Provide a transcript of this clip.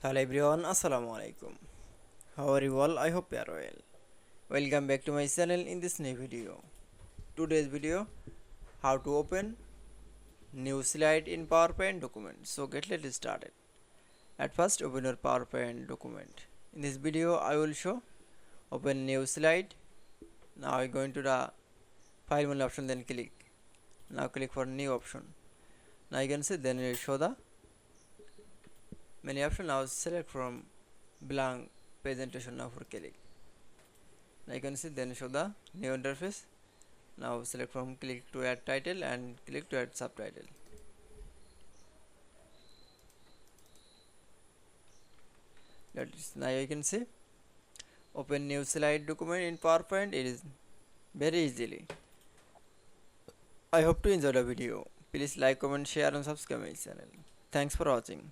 Hello everyone, Assalamu alaikum. How are you all? I hope you are well. Welcome back to my channel in this new video. Today's video, how to open new slide in PowerPoint document. So let's started. At first open your PowerPoint document. In this video I will show open new slide. Now I go into the file menu option, then click. Now click for new option. Now you can see then it will show the menu option. Now select from blank presentation. Now for click. Now you can see then show the new interface. Now select from click to add title and click to add subtitle. That is, now you can see open new slide document in PowerPoint. It is very easily. I hope to enjoy the video. Please like, comment, share and subscribe my channel. Thanks for watching.